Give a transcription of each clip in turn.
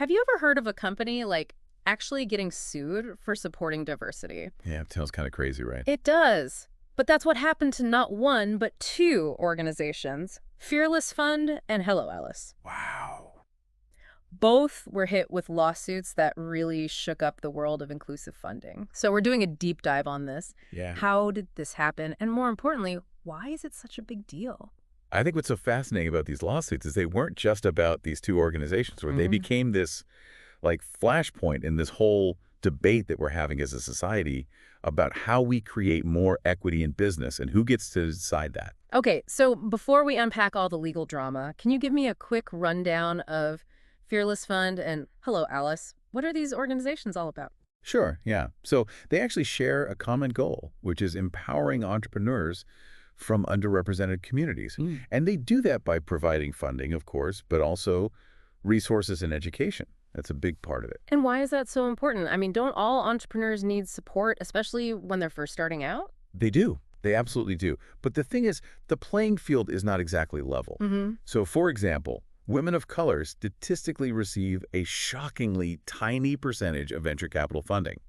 Have you ever heard of a company like actually getting sued for supporting diversity? Yeah, it sounds kind of crazy, right? It does. But that's what happened to not one, but two organizations, Fearless Fund and Hello Alice. Wow. Both were hit with lawsuits that really shook up the world of inclusive funding. So we're doing a deep dive on this. Yeah. How did this happen? And more importantly, why is it such a big deal? I think what's so fascinating about these lawsuits is they weren't just about these two organizations, where they became this like flashpoint in this whole debate that we're having as a society about how we create more equity in business and who gets to decide that. Okay, so before we unpack all the legal drama, can you give me a quick rundown of Fearless Fund and Hello Alice? What are these organizations all about? Sure, yeah. So they actually share a common goal, which is empowering entrepreneurs from underrepresented communities. And they do that by providing funding, of course, but also resources and education. That's a big part of it. And why is that so important? I mean, don't all entrepreneurs need support, especially when they're first starting out? They do. They absolutely do. But the thing is, the playing field is not exactly level. So, for example, women of color statistically receive a shockingly tiny percentage of venture capital funding.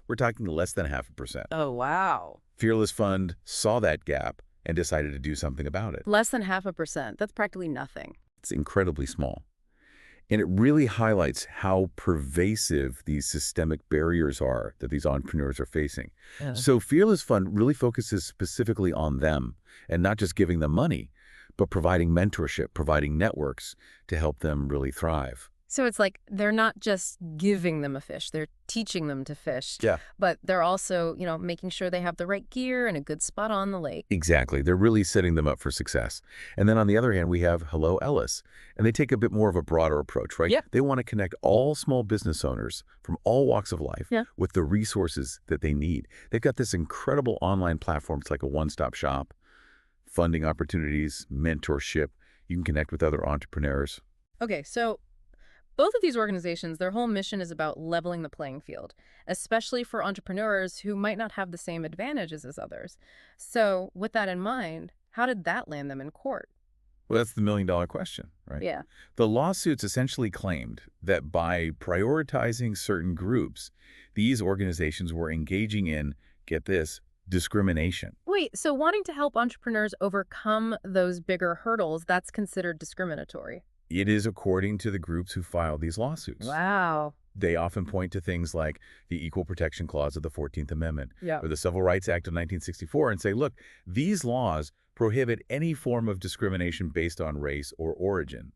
We're talking less than 0.5%. Oh, wow. Fearless Fund saw that gap and decided to do something about it. Less than 0.5%. That's practically nothing. It's incredibly small. And it really highlights how pervasive these systemic barriers are that these entrepreneurs are facing. Yeah. So Fearless Fund really focuses specifically on them and not just giving them money, but providing mentorship, providing networks to help them really thrive. So it's like they're not just giving them a fish, they're teaching them to fish. Yeah. But they're also, making sure they have the right gear and a good spot on the lake. Exactly. They're really setting them up for success. And then on the other hand, we have Hello Ellis. And they take a bit more of a broader approach, right? Yeah. They want to connect all small business owners from all walks of life with the resources that they need. They've got this incredible online platform. It's like a one-stop shop, funding opportunities, mentorship. You can connect with other entrepreneurs. Okay, so both of these organizations, their whole mission is about leveling the playing field, especially for entrepreneurs who might not have the same advantages as others. So with that in mind, how did that land them in court? Well, that's the million-dollar question, right? Yeah. The lawsuits essentially claimed that by prioritizing certain groups, these organizations were engaging in, get this, discrimination. Wait, so wanting to help entrepreneurs overcome those bigger hurdles, that's considered discriminatory? It is according to the groups who filed these lawsuits. Wow. They often point to things like the Equal Protection Clause of the 14th Amendment Yeah. or the Civil Rights Act of 1964 and say, look, these laws prohibit any form of discrimination based on race or origin,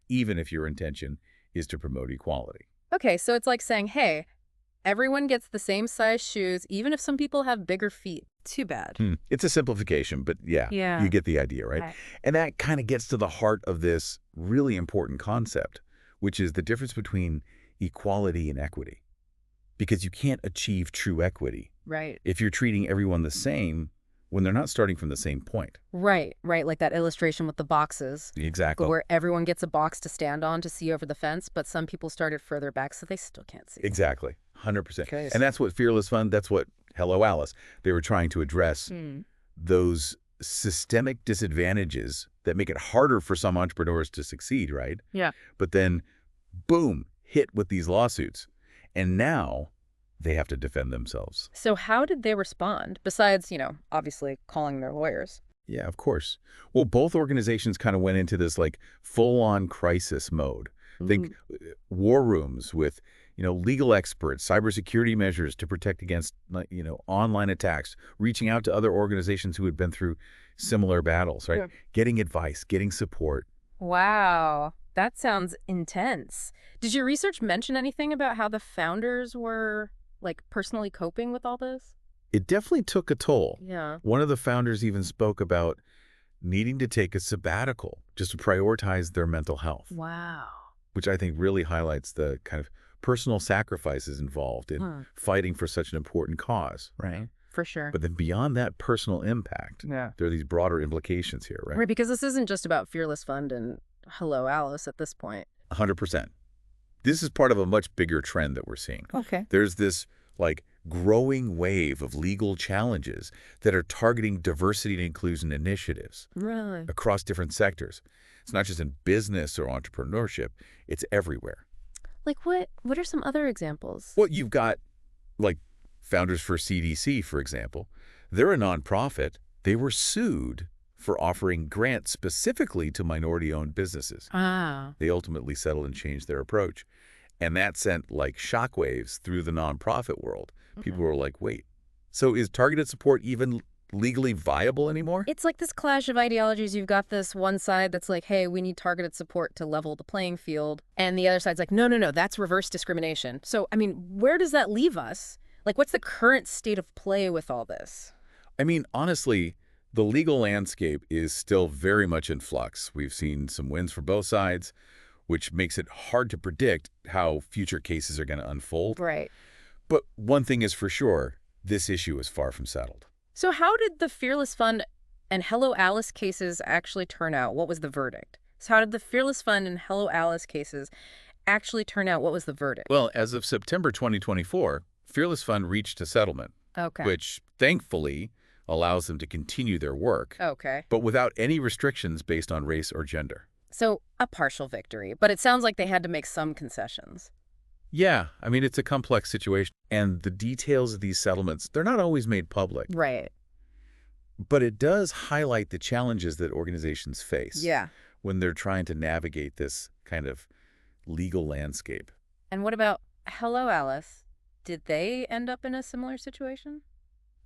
even if your intention is to promote equality. Okay, so it's like saying, hey, everyone gets the same size shoes, even if some people have bigger feet. Too bad. It's a simplification, but yeah, you get the idea, right? Right. And that kind of gets to the heart of this really important concept, which is the difference between equality and equity. Because you can't achieve true equity Right. if you're treating everyone the same when they're not starting from the same point. Right, like that illustration with the boxes. Exactly. Where everyone gets a box to stand on to see over the fence, but some people started further back, so they still can't see. Exactly. 100%. Okay. And that's what Fearless Fund, that's what Hello Alice, they were trying to address those systemic disadvantages that make it harder for some entrepreneurs to succeed, right? Yeah. But then, boom, hit with these lawsuits. And now they have to defend themselves. So how did they respond, besides, obviously calling their lawyers? Yeah, of course. Well, both organizations kind of went into this like full-on crisis mode. Think war rooms with, legal experts, cybersecurity measures to protect against, online attacks, reaching out to other organizations who had been through similar battles, right? Yeah. Getting advice, getting support. Wow, that sounds intense. Did your research mention anything about how the founders were, personally coping with all this? It definitely took a toll. Yeah. One of the founders even spoke about needing to take a sabbatical just to prioritize their mental health, Wow. which I think really highlights the kind of personal sacrifices involved in fighting for such an important cause. Right. For sure. But then beyond that personal impact, there are these broader implications here, right? Right, because this isn't just about Fearless Fund and Hello Alice at this point. 100%. This is part of a much bigger trend that we're seeing. Okay. There's this growing wave of legal challenges that are targeting diversity and inclusion initiatives Really? across different sectors. It's not just in business or entrepreneurship, it's everywhere. Like what? What are some other examples? Well, you've got, like, Founders for CDC, for example. They're a nonprofit. They were sued for offering grants specifically to minority-owned businesses. Ah. They ultimately settled and changed their approach. And that sent, like, shockwaves through the nonprofit world. People were like, wait, so is targeted support even legally viable anymore? It's like this clash of ideologies. You've got this one side that's like, hey, we need targeted support to level the playing field. And the other side's like, no, no, no, that's reverse discrimination. So, I mean, where does that leave us? Like, what's the current state of play with all this? I mean, honestly, the legal landscape is still very much in flux. We've seen some wins for both sides, which makes it hard to predict how future cases are going to unfold. Right. But one thing is for sure, this issue is far from settled. So how did the Fearless Fund and Hello Alice cases actually turn out? What was the verdict? So how did the Fearless Fund and Hello Alice cases actually turn out? What was the verdict? Well, as of September 2024, Fearless Fund reached a settlement, Okay. which thankfully allows them to continue their work, Okay. but without any restrictions based on race or gender. So a partial victory, but it sounds like they had to make some concessions. Yeah, I mean, it's a complex situation, and the details of these settlements, they're not always made public. Right. But it does highlight the challenges that organizations face Yeah. when they're trying to navigate this kind of legal landscape. And what about Hello Alice? Did they end up in a similar situation?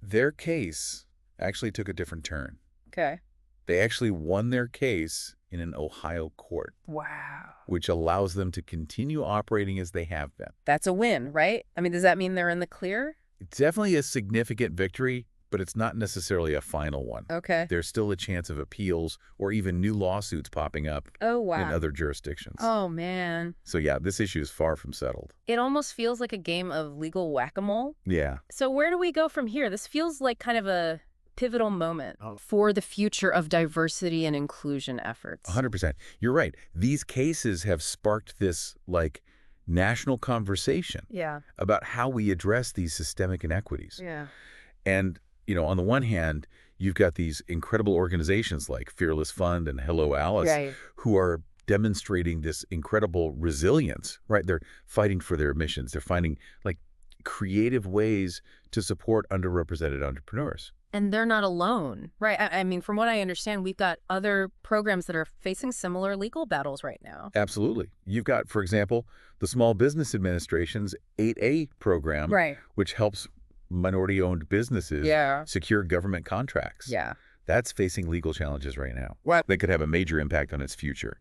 Their case actually took a different turn. Okay. They actually won their case in an Ohio court, Wow. which allows them to continue operating as they have been. That's a win, right? I mean, does that mean they're in the clear? It's definitely a significant victory, but it's not necessarily a final one. Okay. There's still a chance of appeals or even new lawsuits popping up Oh, in wow. other jurisdictions. Oh, man. So yeah, this issue is far from settled. It almost feels like a game of legal whack-a-mole. Yeah. So where do we go from here? This feels like kind of a pivotal moment for the future of diversity and inclusion efforts. 100%. You're right. These cases have sparked this, like, national conversation Yeah. about how we address these systemic inequities. Yeah. And, on the one hand, you've got these incredible organizations like Fearless Fund and Hello Alice Right. who are demonstrating this incredible resilience, right? They're fighting for their missions. They're finding, like, creative ways to support underrepresented entrepreneurs. And they're not alone, right? I mean, from what I understand, we've got other programs that are facing similar legal battles right now. Absolutely. You've got, for example, the Small Business Administration's 8A program, Right. which helps minority-owned businesses Yeah. secure government contracts. Yeah. That's facing legal challenges right now. What? That could have a major impact on its future.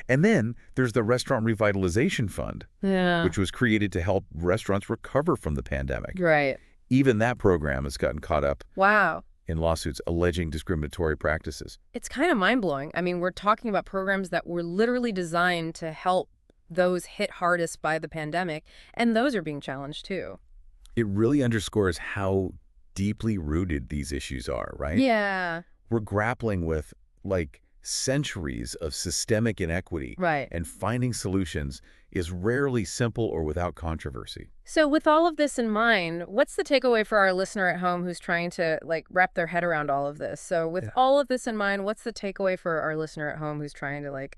And then there's the Restaurant Revitalization Fund, Yeah. which was created to help restaurants recover from the pandemic. Right. Even that program has gotten caught up Wow. in lawsuits alleging discriminatory practices. It's kind of mind-blowing. I mean, we're talking about programs that were literally designed to help those hit hardest by the pandemic, and those are being challenged too. It really underscores how deeply rooted these issues are, right? Yeah. We're grappling with, like, centuries of systemic inequity, Right. and finding solutions is rarely simple or without controversy. So with all of this in mind, what's the takeaway for our listener at home who's trying to wrap their head around all of this? So with all of this in mind, what's the takeaway for our listener at home who's trying to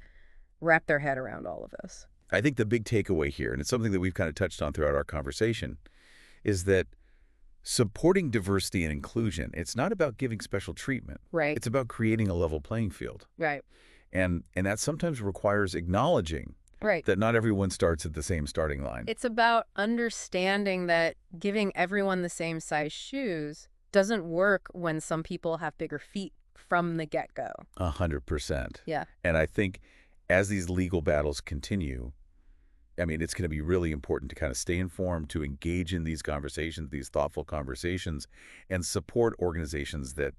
wrap their head around all of this? I think the big takeaway here, and it's something that we've kind of touched on throughout our conversation, is that supporting diversity and inclusion, it's not about giving special treatment. Right. It's about creating a level playing field. Right. And that sometimes requires acknowledging Right. that not everyone starts at the same starting line. It's about understanding that giving everyone the same size shoes doesn't work when some people have bigger feet from the get-go. 100%. Yeah. And I think as these legal battles continue, I mean, it's going to be really important to kind of stay informed, to engage in these conversations, these thoughtful conversations, and support organizations that,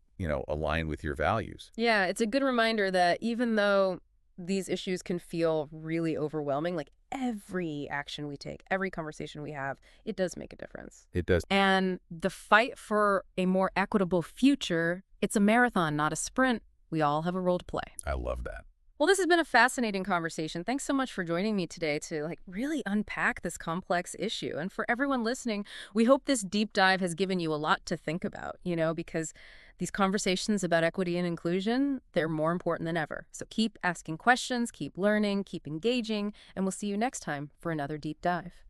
align with your values. Yeah, it's a good reminder that even though these issues can feel really overwhelming, like every action we take, every conversation we have, it does make a difference. It does. And the fight for a more equitable future, it's a marathon, not a sprint. We all have a role to play. I love that. Well, this has been a fascinating conversation. Thanks so much for joining me today to really unpack this complex issue. And for everyone listening, we hope this deep dive has given you a lot to think about, because these conversations about equity and inclusion, they're more important than ever. So keep asking questions, keep learning, keep engaging, and we'll see you next time for another deep dive.